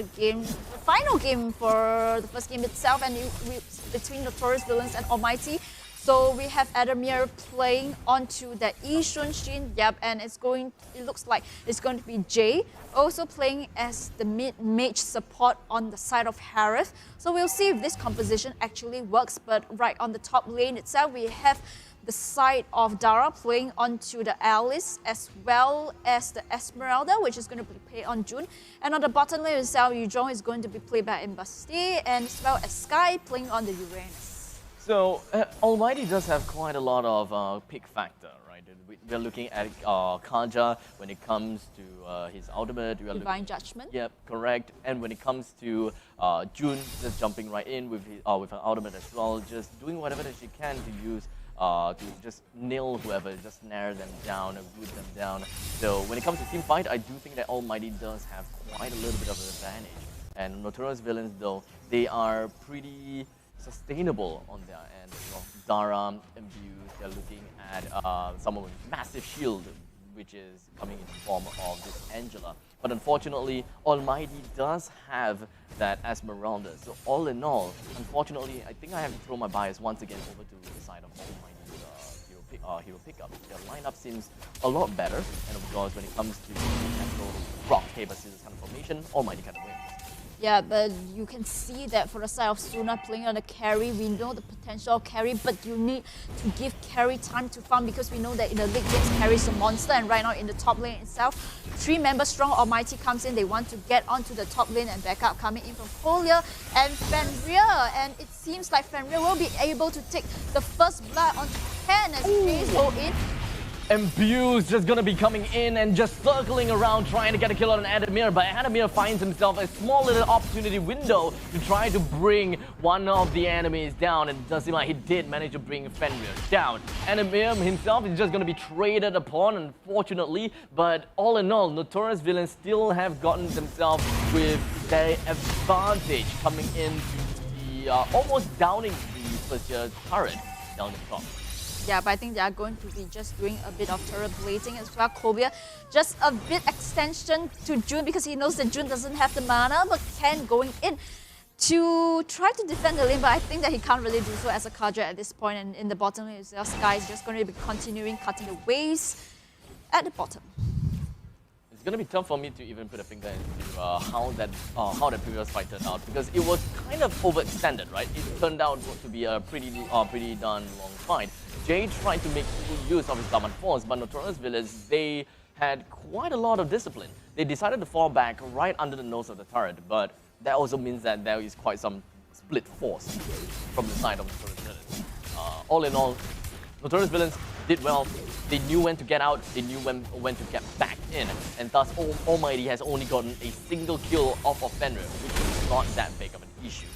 game, the final game for the first game itself, and between Notorious Villains and Almghty. So we have Adamir playing onto the Yi Shunshin, and it looks like it's going to be Jay also playing as the mid-mage support on the side of Harith. So we'll see if this composition actually works, but right on the top lane itself, we have the side of Dara playing onto the Alice as well as the Esmeralda, which is going to be played on June. And on the bottom lane itself, Yuzhong is going to be played by Embassy, and as well as Sky playing on the Uranus. So, Almghty does have quite a lot of pick factor, right? We're looking at Kaja when it comes to his ultimate. Divine Judgment. Yep, correct. And when it comes to June, just jumping right in with her ultimate as well, just doing whatever that she can to use to just nail whoever, just snare them down and root them down. So when it comes to team fight, I do think that Almghty does have quite a little bit of an advantage. And Notorious Villains, though, they are pretty sustainable on their end. Dara, Imbues, they're looking at someone with massive shield, which is coming in the form of this Angela. But unfortunately, Almghty does have that Esmeralda. So all in all, unfortunately, I think I have to throw my bias once again over to the side of Almghty's hero pickup. Their lineup seems a lot better, and of course, when it comes to the actual rock, paper, scissors kind of formation, Almghty kind of wins. Yeah, but you can see that for the side of Suna playing on the carry, we know the potential of carry, but you need to give carry time to farm because we know that in the late games, carry is a monster, and right now in the top lane itself, 3 members strong Almghty comes in, they want to get onto the top lane and backup coming in from Kolya and Fenrir, and it seems like Fenrir will be able to take the first blood onto Ken as Jays go in. Imbues just gonna be coming in and just circling around trying to get a kill on Adamir, but Adamir finds himself a small little opportunity window to try to bring one of the enemies down, and it does seem like he did manage to bring Fenrir down. Adamir himself is just gonna be traded upon, unfortunately, but all in all, Notorious Villains still have gotten themselves with their advantage coming into the almost downing the first year turret down the top. Yeah, but I think they are going to be just doing a bit of turret blading as well. Kolya, just a bit extension to June because he knows that June doesn't have the mana, but Ken going in to try to defend the lane, but I think that he can't really do so as a Kadra at this point, and in the bottom lane, Sky is just going to be continuing cutting the waves at the bottom. It's going to be tough for me to even put a finger into how that previous fight turned out, because it was kind of overextended, right? It turned out to be a pretty darn long fight. Jay tried to make full use of his Daman Force, but Notorious Villains, they had quite a lot of discipline. They decided to fall back right under the nose of the turret, but that also means that there is quite some split force from the side of Notorious Villains. All in all, Notorious Villains did well. They knew when to get out, they knew when to get back in, and thus Almghty has only gotten a single kill off of Fenrir, which is not that big of an issue.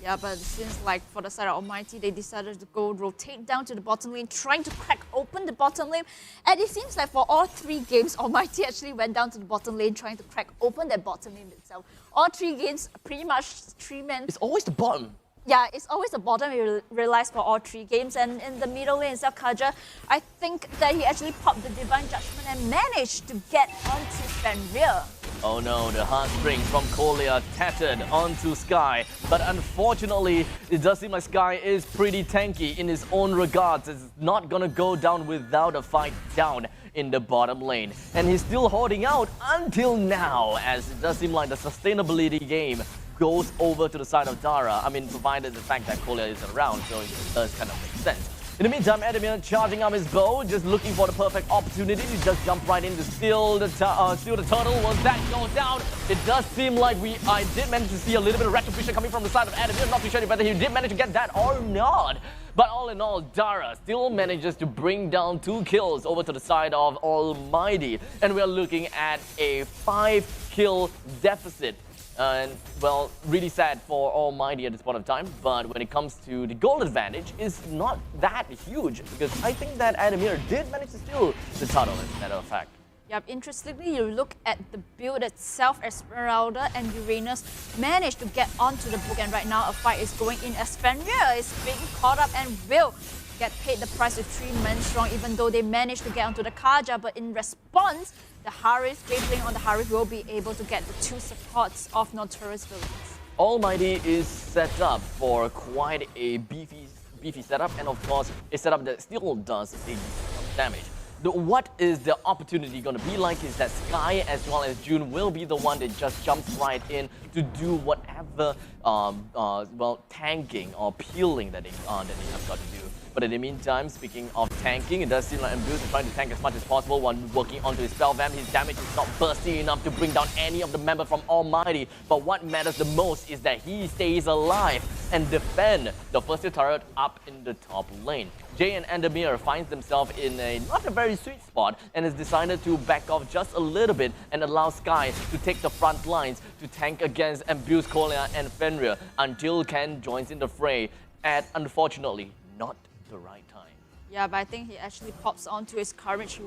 Yeah, but it seems like for the side of Almghty, they decided to go rotate down to the bottom lane, trying to crack open the bottom lane. And it seems like for all 3 games, Almghty actually went down to the bottom lane, trying to crack open that bottom lane itself. All 3 games, pretty much 3 men. It's always the bottom. Yeah, it's always the bottom, you realize, for all 3 games. And in the middle lane itself, Kaja, I think that he actually popped the Divine Judgment and managed to get onto Fenrir. Oh no, the heartstring from Kolya tattered onto Sky. But unfortunately, it does seem like Sky is pretty tanky in his own regards. It's not gonna go down without a fight down in the bottom lane. And he's still holding out until now, as it does seem like the sustainability game goes over to the side of Dara. I mean, provided the fact that Kolya is around, so it does kind of make sense. In the meantime, Adamir charging up his bow, just looking for the perfect opportunity to just jump right in to steal the turtle. Once that goes down, it does seem like I did manage to see a little bit of retribution coming from the side of Adamir. Not too sure whether he did manage to get that or not. But all in all, Dara still manages to bring down 2 kills over to the side of Almghty. And we're looking at a 5-kill deficit. And, well, really sad for Almghty at this point of time, but when it comes to the goal advantage, it's not that huge, because I think that Adamir did manage to steal the title, as a matter of fact. Yep, interestingly, you look at the build itself, Esmeralda and Uranus managed to get onto the book, and right now a fight is going in as Fenrir is being caught up and will get paid the price with 3 men strong, even though they managed to get onto the Kaja. But in response, the Harith, game playing on the Harith, will be able to get the 2 supports of Notorious Villains. Almghty is set up for quite a beefy setup, and of course, a setup that still does a decent amount of damage. What is the opportunity going to be like is that Sky as well as June will be the one that just jumps right in to do whatever well, tanking or peeling that they have got to do. But in the meantime, speaking of tanking, it does seem like MPL is trying to tank as much as possible while working onto his spell vamp. His damage is not bursty enough to bring down any of the members from Almghty. But what matters the most is that he stays alive and defend the first tier turret up in the top lane. Jay and Endermere finds themselves in a not a very sweet spot and has decided to back off just a little bit and allow Sky to take the front lines to tank against MPL's Kolia and Fenrir until Ken joins in the fray at, unfortunately, not the right time. Yeah, but I think he actually pops onto his courage.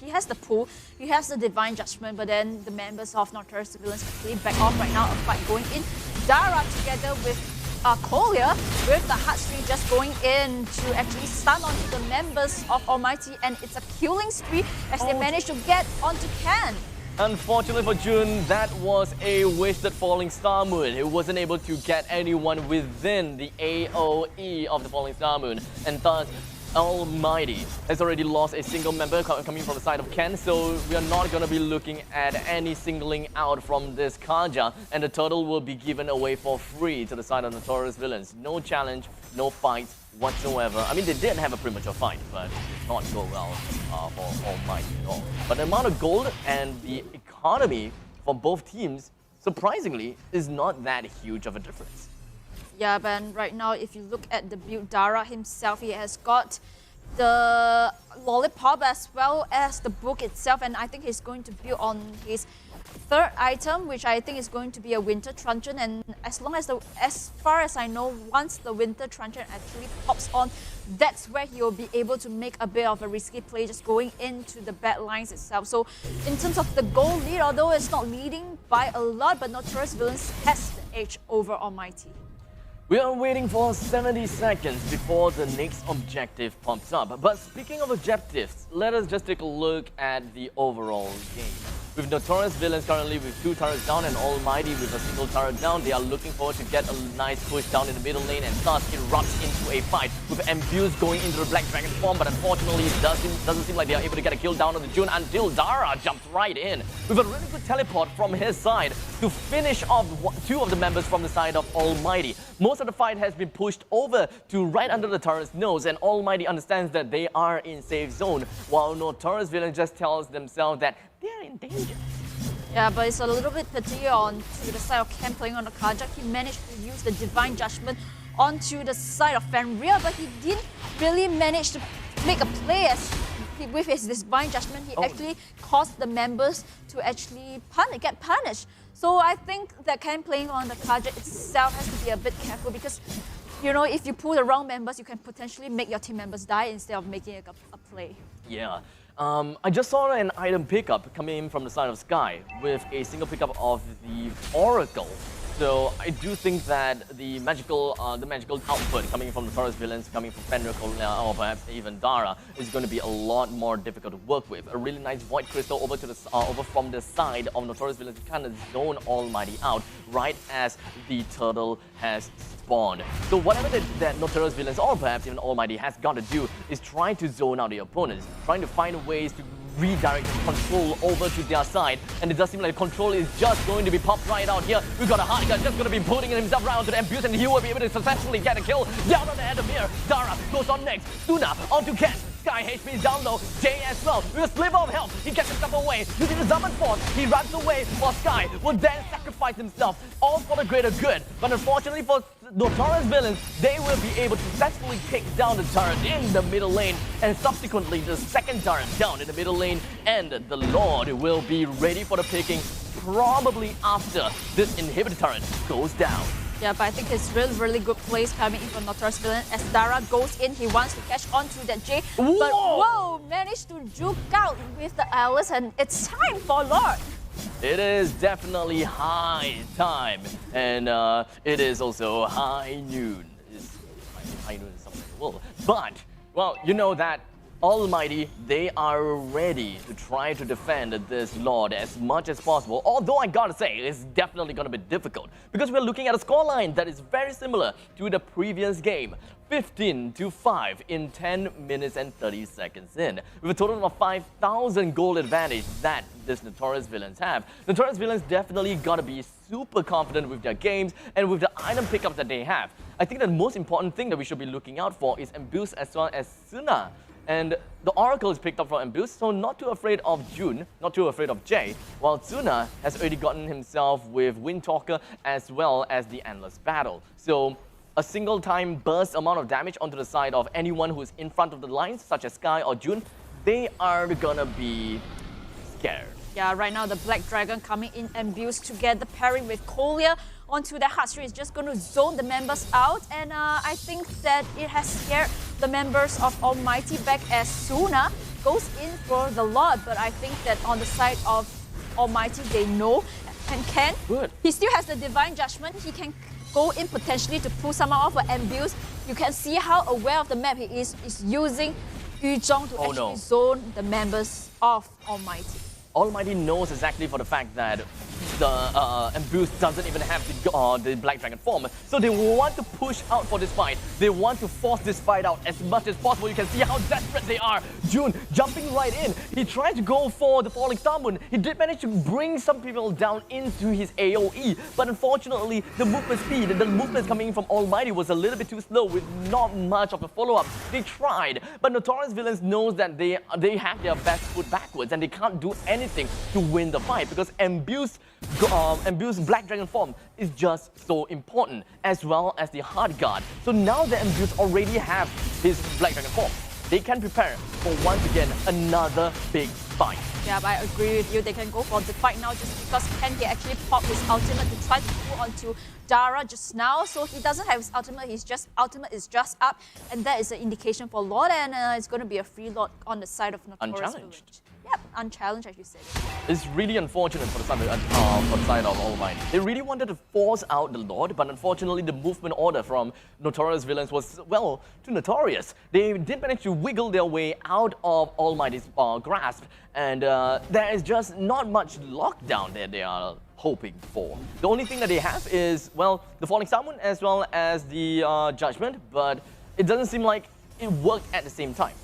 He has the pull, he has the divine judgment, but then the members of Notorious Villains actually back off right now. A fight going in. Dara together with Kolia with the heartstring just going in to actually stun onto the members of Almghty, and it's a killing spree as they manage to get onto Ken. Unfortunately for June, that was a wasted falling star moon. He wasn't able to get anyone within the AoE of the falling star moon, and thus Almghty has already lost a single member coming from the side of Ken, so we are not going to be looking at any singling out from this Kaja, and the turtle will be given away for free to the side of Notorious Villains. No challenge, no fights whatsoever. I mean, they did have a premature fight, but it did not go well for Almghty at all. But the amount of gold and the economy for both teams, surprisingly, is not that huge of a difference. Yeah, but right now, if you look at the build, Dara himself, he has got the lollipop as well as the book itself, and I think he's going to build on his third item, which I think is going to be a winter truncheon. And as far as I know, once the winter truncheon actually pops on, that's where he'll be able to make a bit of a risky play, just going into the bad lines itself. So in terms of the goal lead, although it's not leading by a lot, but Notorious Villains has the edge over Almghty. We are waiting for 70 seconds before the next objective pops up. But speaking of objectives, let us just take a look at the overall game. With Notorious Villains currently with 2 turrets down and Almghty with a single turret down, they are looking forward to get a nice push down in the middle lane, and thus erupts into a fight with MPL going into the Black Dragon form. But unfortunately, it doesn't seem like they are able to get a kill down on the June until Dara jumps right in with a really good teleport from his side to finish off 2 of the members from the side of Almghty. Most of the fight has been pushed over to right under the turret's nose, and Almghty understands that they are in safe zone, while Notorious Villains just tells themselves that they're in danger. Yeah, but it's a little bit pity on to the side of Ken playing on the Kaja. He managed to use the Divine Judgment onto the side of Fenrir, but he didn't really manage to make a play with his Divine Judgment. He actually caused the members to actually get punished. So I think that Ken playing on the Kaja itself has to be a bit careful, because you know, if you pull the wrong members, you can potentially make your team members die instead of making a play. Yeah. I just saw an item pickup coming in from the side of Sky with a single pickup of the Oracle. So I do think that the magical output coming from the Notorious Villains, coming from Fenrir, or perhaps even Dara, is going to be a lot more difficult to work with. A really nice Void Crystal over from the side of Notorious Villains to kind of zone Almghty out right as the turtle has spawned. So whatever that Notorious Villains, or perhaps even Almghty, has got to do is try to zone out the opponents, trying to find ways to redirect control over to their side, and it does seem like control is just going to be popped right out here. We've got a hard guy just going to be putting himself around to the MPL, and he will be able to successfully get a kill down on the Endermere. Dara goes on next. Suna onto Ken. Sky HP is down low. Jay as well. With a sliver of health, he gets himself away. Using the summon force, he runs away while Sky will then sacrifice himself, all for the greater good. But unfortunately for Notorious Villains, they will be able to successfully take down the turret in the middle lane, and subsequently the second turret down in the middle lane, and the Lord will be ready for the picking probably after this inhibitor turret goes down. Yeah, but I think it's really good plays coming in from Notorious Villain. As Dara goes in, he wants to catch on to that J. Whoa! But whoa, managed to juke out with the Alice, and it's time for Lord. It is definitely high time, and it is also high noon. High noon is something cool. But Well, you know that Almghty, they are ready to try to defend this Lord as much as possible. Although I gotta say, it's definitely gonna be difficult because we're looking at a scoreline that is very similar to the previous game. 15-5 in 10 minutes and 30 seconds in, with a total of 5,000 gold advantage that this Notorious Villains have. Notorious Villains definitely gotta be super confident with their games and with the item pickups that they have. I think the most important thing that we should be looking out for is Embuse as well as Suna. And the Oracle is picked up for Embuse, so not too afraid of June, not too afraid of Jay, while Tsuna has already gotten himself with Windtalker as well as the Endless Battle. So a single time burst amount of damage onto the side of anyone who's in front of the lines, such as Sky or June, they are gonna be scared. Yeah, right now the Black Dragon coming in Embuse to get the pairing with Kolya onto the Heartstring is just going to zone the members out, and I think that it has scared the members of Almghty back as Suna goes in for the Lord, but I think that on the side of Almghty they know and can. Good. He still has the Divine Judgment, he can go in potentially to pull someone off for Embuse. You can see how aware of the map he is using Yu Zhong to actually zone the members of Almghty. Almghty knows exactly for the fact that the Embuse doesn't even have the Black Dragon form. So they want to push out for this fight. They want to force this fight out as much as possible. You can see how desperate they are. June jumping right in. He tried to go for the Falling Star Moon. He did manage to bring some people down into his AoE. But unfortunately, the movement speed, the movement coming in from Almghty was a little bit too slow with not much of a follow-up. They tried, but Notorious Villains knows that they have their best foot backwards and they can't do anything to win the fight because Embuse Black Dragon form is just so important, as well as the Hard Guard. So now that Embuse already have his Black Dragon form, they can prepare for once again another big fight. Yeah, but I agree with you. They can go for the fight now just because Kenki actually popped his ultimate to try to pull onto Dara just now. So he doesn't have his ultimate. Ultimate is just up, and that is an indication for Lord, and it's going to be a free Lord on the side of Notorious. Unchallenged. Yep, unchallenged, as you said. It's really unfortunate for the side of Almghty. They really wanted to force out the Lord, but unfortunately the movement order from Notorious Villains was, well, too notorious. They did manage to wiggle their way out of Almighty's grasp, and there is just not much lockdown that they are hoping for. The only thing that they have is, well, the Falling Star Moon as well as the Judgment, but it doesn't seem like it worked at the same time.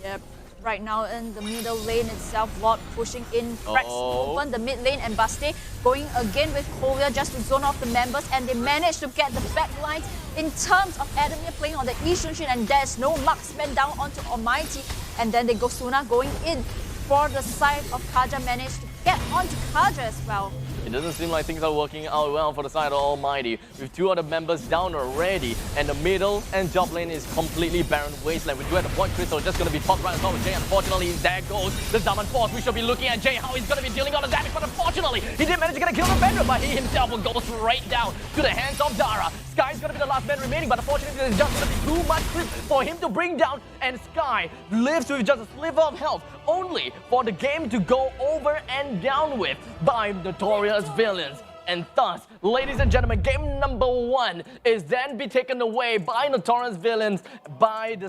Yep. Right now in the middle lane itself, Lord pushing in, cracks open the mid lane, and Baste going again with Kolya just to zone off the members, and they managed to get the back lines in terms of Adamir playing on the Ishunshin, and there's no marksman down onto Almghty, and then they go Suna going in for the side of Kaja, managed to get onto Kaja as well. It doesn't seem like things are working out well for the side of Almghty, with two other members down already, and the middle and top lane is completely barren wasteland. We do have the Point Crystal just going to be popped right on top of Jay. Unfortunately, there goes the Zaman Force. We should be looking at Jay, how he's going to be dealing all the damage, but unfortunately, he did manage to get a kill on the Vendor, but he himself will go straight down to the hands of Dara. Sky's going to be the last man remaining, but unfortunately, there's just going to be too much creep for him to bring down, and Sky lives with just a sliver of health, only for the game to go over and down with by Notorious Villains. And thus, ladies and gentlemen, game number 1 is then be taken away by Notorious Villains by the